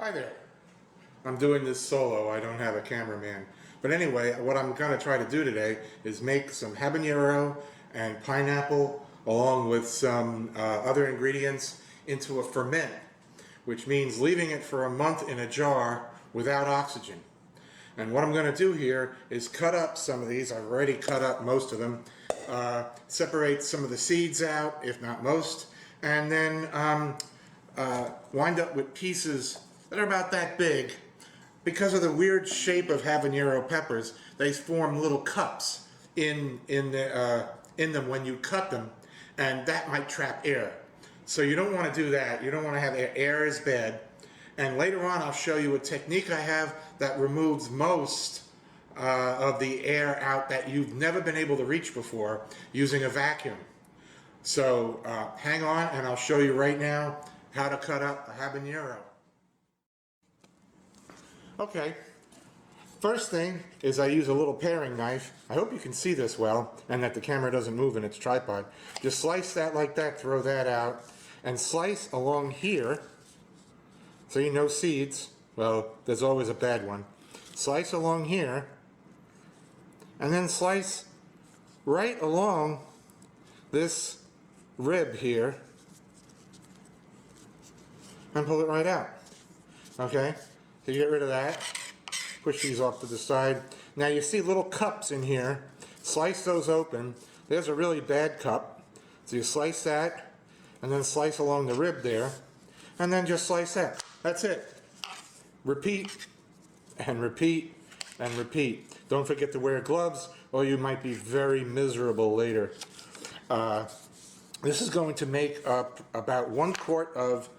Hi there. I'm doing this solo. I don't have a cameraman. But anyway, what I'm going to try to do today is make some habanero and pineapple along with some other ingredients into a ferment, which means leaving it for a month in a jar without oxygen. And what I'm going to do here is cut up some of these. I've already cut up most of them. Separate some of the seeds out, if not most, and then wind up with pieces that are about that big. Because of the weird shape of habanero peppers, they form little cups in them when you cut them, and that might trap air. So you don't want to do that. You don't want to have air. Air is bad. And later on, I'll show you a technique I have that removes most of the air out that you've never been able to reach before using a vacuum. So hang on, and I'll show you right now how to cut up a habanero. Okay, first thing is I use a little paring knife. I hope you can see this well and that the camera doesn't move in its tripod. Just slice that like that, throw that out, and slice along here. So you know seeds, well, there's always a bad one. Slice along here, and then slice right along this rib here, and pull it right out. Okay? So you get rid of that, push these off to the side. Now you see little cups in here, slice those open. There's a really bad cup. So you slice that, and then slice along the rib there, and then just slice that. That's it. Repeat, and repeat, and repeat. Don't forget to wear gloves, or you might be very miserable later. This is going to make up about 1 quart of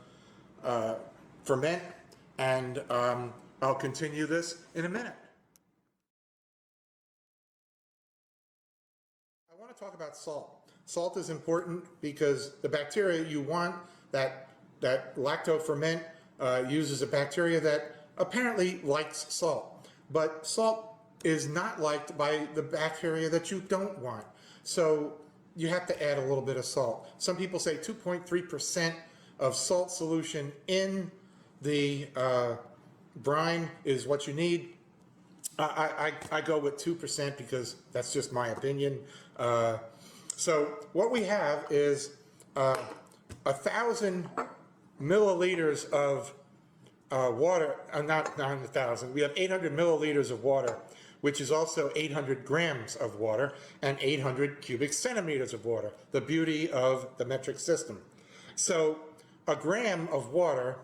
ferment, and I'll continue this in a minute. I want to talk about salt. Salt is important because the bacteria you want, that lactoferment uses a bacteria that apparently likes salt. But salt is not liked by the bacteria that you don't want. So you have to add a little bit of salt. Some people say 2.3% of salt solution in the brine is what you need. I go with 2% because that's just my opinion. So what we have is 1,000 milliliters of water, not 1,000, we have 800 milliliters of water, which is also 800 grams of water and 800 cubic centimeters of water, the beauty of the metric system. So a gram of water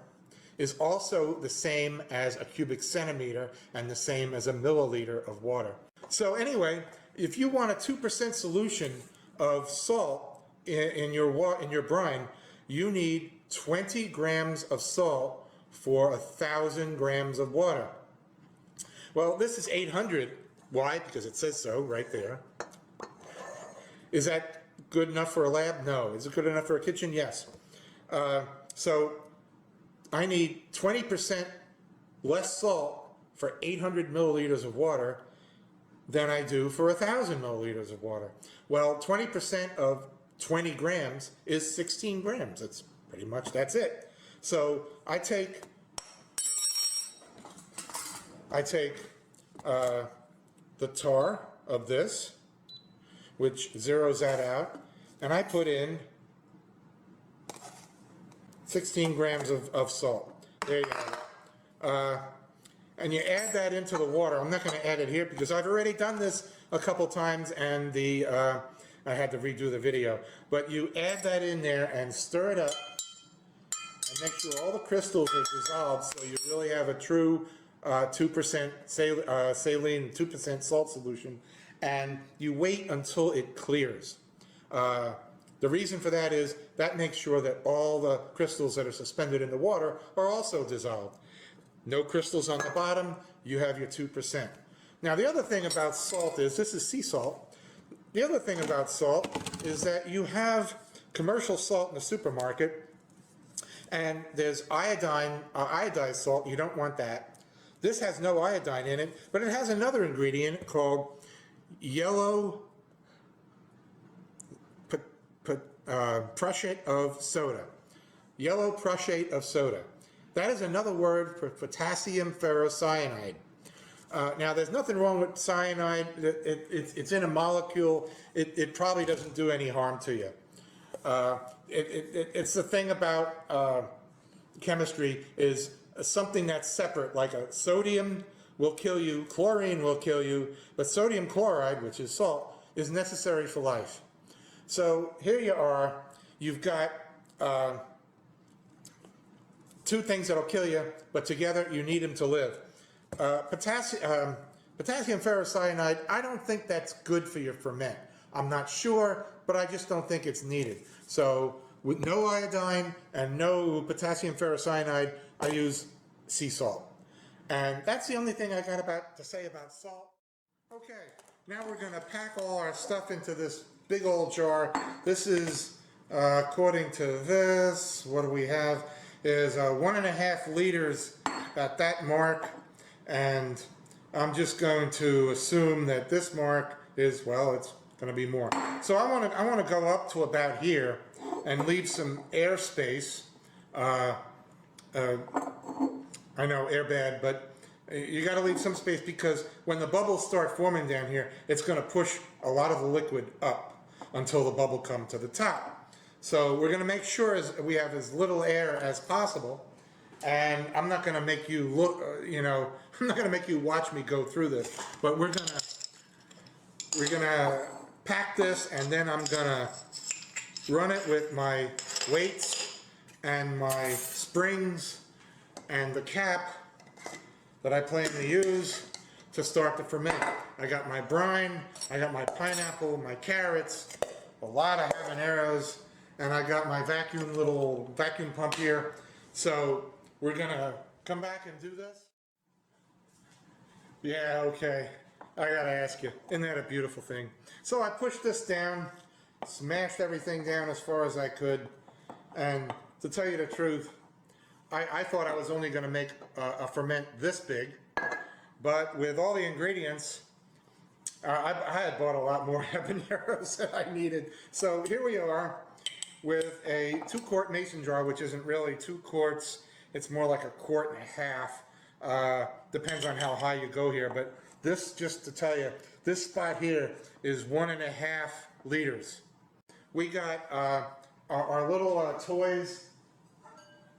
is also the same as a cubic centimeter and the same as a milliliter of water. So anyway, if you want a 2% solution of salt in your brine, you need 20 grams of salt for 1,000 grams of water. Well, this is 800. Why? Because it says so right there. Is that good enough for a lab? No. Is it good enough for a kitchen? Yes. So I need 20% less salt for 800 milliliters of water than I do for 1,000 milliliters of water. Well, 20% of 20 grams is 16 grams. It's pretty much, that's it. So I take the tar of this, which zeroes that out, and I put in 16 grams of salt. There you have it. And you add that into the water. I'm not going to add it here because I've already done this a couple times and I had to redo the video. But you add that in there and stir it up and make sure all the crystals are dissolved so you really have a true 2% saline, 2% salt solution. And you wait until it clears. The reason for that is that makes sure that all the crystals that are suspended in the water are also dissolved. No crystals on the bottom, you have your 2%. Now the other thing about salt is, this is sea salt. The other thing about salt is that you have commercial salt in the supermarket, and there's iodized salt. You don't want that. This has no iodine in it, but it has another ingredient called yellow prussiate of soda. Yellow prussiate of soda. That is another word for potassium ferrocyanide. Now, there's nothing wrong with cyanide. It's in a molecule. It probably doesn't do any harm to you. It's the thing about chemistry is something that's separate, like a sodium will kill you, chlorine will kill you, but sodium chloride, which is salt, is necessary for life. So here you are, you've got two things that'll kill you, but together you need them to live. Potassium ferrocyanide, I don't think that's good for your ferment. I'm not sure, but I just don't think it's needed. So with no iodine and no potassium ferrocyanide, I use sea salt. And that's the only thing I got to say about salt. Okay, now we're going to pack all our stuff into this big old jar. This is, according to this, what do we have, is 1.5 liters at that mark. And I'm just going to assume that this mark is, well, it's going to be more. So I want to go up to about here and leave some air space. I know, air bad, but you got to leave some space because when the bubbles start forming down here, it's going to push a lot of the liquid up until the bubble comes to the top. So we're going to make sure we have as little air as possible. And I'm not going to make you look, I'm not going to make you watch me go through this, but we're gonna pack this, and then I'm gonna run it with my weights and my springs and the cap that I plan to use to start the ferment. I got my brine, I got my pineapple, my carrots, a lot of habaneros, and I got my little vacuum pump here. So we're gonna come back and do this. Yeah, okay. I gotta ask you, isn't that a beautiful thing? So I pushed this down, smashed everything down as far as I could, and to tell you the truth, I thought I was only gonna make a ferment this big, but with all the ingredients, I had bought a lot more habaneros than I needed. So here we are with a 2-quart mason jar, which isn't really 2 quarts, it's more like 1.5 quarts. Depends on how high you go here, but this, just to tell you, this spot here is 1.5 liters. We got our little toys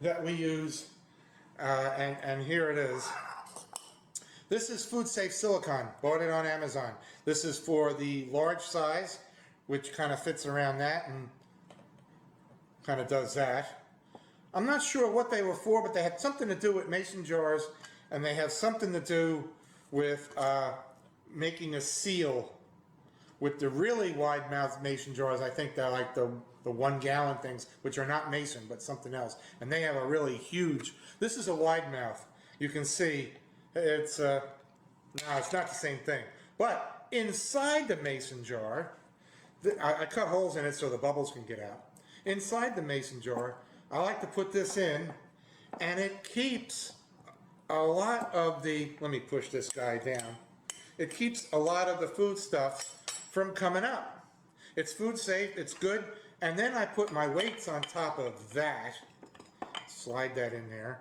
that we use, and here it is. This is Food Safe Silicone, bought it on Amazon. This is for the large size, which kind of fits around that and kind of does that. I'm not sure what they were for, but they had something to do with mason jars, and they have something to do with making a seal with the really wide-mouthed mason jars. I think they're like the 1-gallon things, which are not mason, but something else. And they have a really huge, this is a wide mouth. You can see it's, no, it's not the same thing. But inside the mason jar, I cut holes in it so the bubbles can get out. Inside the mason jar, I like to put this in, and it keeps a lot of the, let me push this guy down. It keeps a lot of the food stuff from coming out. It's food safe, it's good, and then I put my weights on top of that. Slide that in there.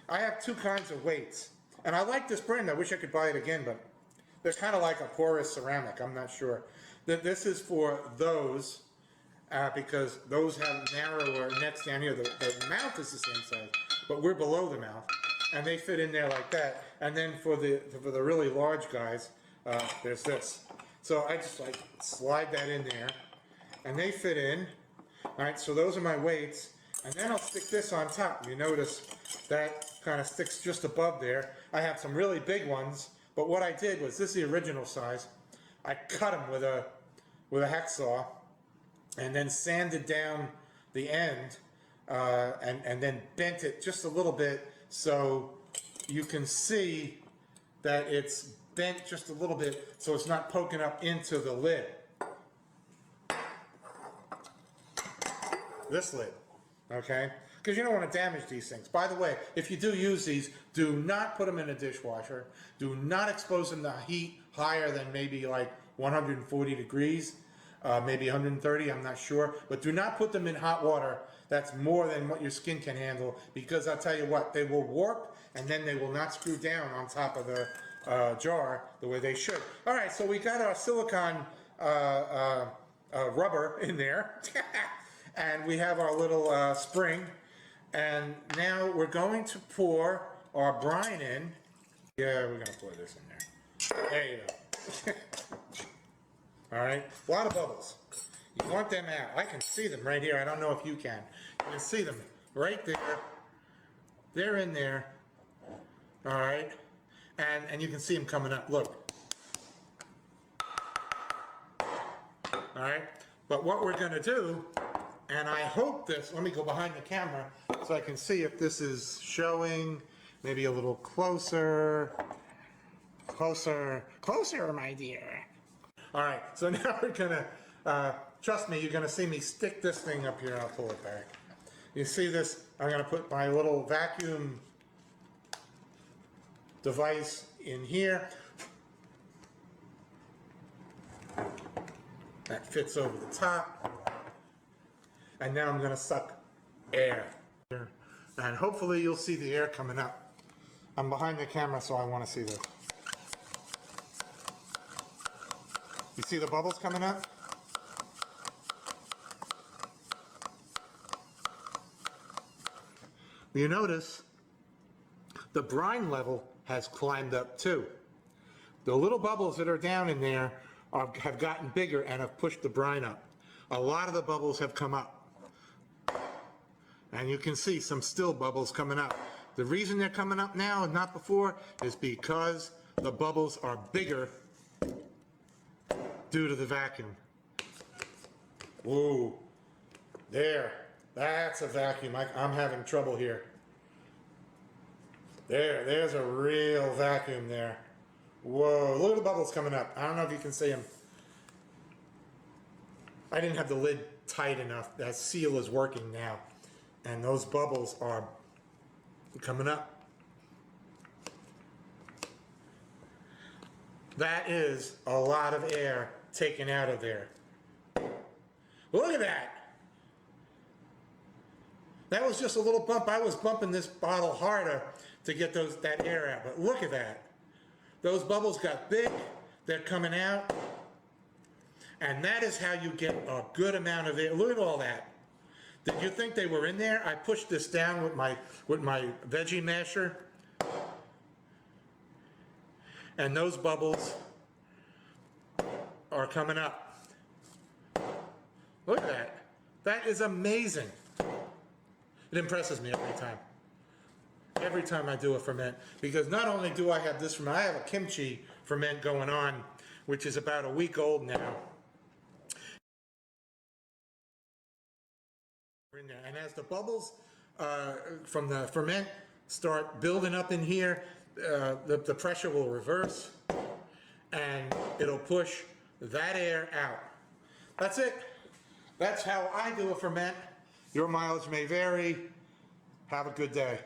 I have 2 kinds of weights, and I like this brand. I wish I could buy it again, but they're kind of like a porous ceramic. I'm not sure. This is for those, because those have narrower necks down here. The mouth is the same size, but we're below the mouth, and they fit in there like that. And then for the really large guys, there's this. So I just like slide that in there, and they fit in. All right, so those are my weights, and then I'll stick this on top. You notice that kind of sticks just above there. I have some really big ones, but what I did was, this is the original size. I cut them with a hacksaw, and then sanded down the end, and then bent it just a little bit so you can see that it's bent just a little bit so it's not poking up into the lid. This lid, okay? Because you don't want to damage these things. By the way, if you do use these, do not put them in a dishwasher. Do not expose them to heat higher than maybe like 140 degrees, maybe 130, I'm not sure. But do not put them in hot water. That's more than what your skin can handle, because I'll tell you what, they will warp and then they will not screw down on top of the jar the way they should. All right, so we got our silicone rubber in there and we have our little spring, and now we're going to pour our brine in. Yeah, we're gonna pour this in there. There you go. All right, a lot of bubbles. You want them out. I can see them right here. I don't know if you can. You can see them right there. They're in there. All right, and you can see them coming up. Look. All right, but what we're gonna do, and I hope this, let me go behind the camera so I can see if this is showing. Maybe a little closer. Closer, my dear. All right, so now we're gonna, trust me, you're gonna see me stick this thing up here. I'll pull it back. You see this? I'm gonna put my little vacuum device in here. That fits over the top. And now I'm gonna suck air. And hopefully you'll see the air coming up. I'm behind the camera, so I want to see this. You see the bubbles coming up? You notice the brine level has climbed up too. The little bubbles that are down in there have gotten bigger and have pushed the brine up. A lot of the bubbles have come up. And you can see some still bubbles coming up. The reason they're coming up now and not before is because the bubbles are bigger due to the vacuum. Whoa, there, that's a vacuum. I'm having trouble here. There's a real vacuum there. Whoa, look at the bubbles coming up. I don't know if you can see them. I didn't have the lid tight enough. That seal is working now. And those bubbles are coming up. That is a lot of air taken out of there. Look at that. That was just a little bump. I was bumping this bottle harder to get that air out. But look at that. Those bubbles got big. They're coming out. And that is how you get a good amount of air. Look at all that. Did you think they were in there? I pushed this down with my veggie masher. And those bubbles are coming up. Look at that. That is amazing. It impresses me every time. Every time I do a ferment. Because not only do I have this ferment, I have a kimchi ferment going on, which is about a week old now. In there. And as the bubbles from the ferment start building up in here, the pressure will reverse and it'll push that air out. That's it. That's how I do a ferment. Your mileage may vary. Have a good day.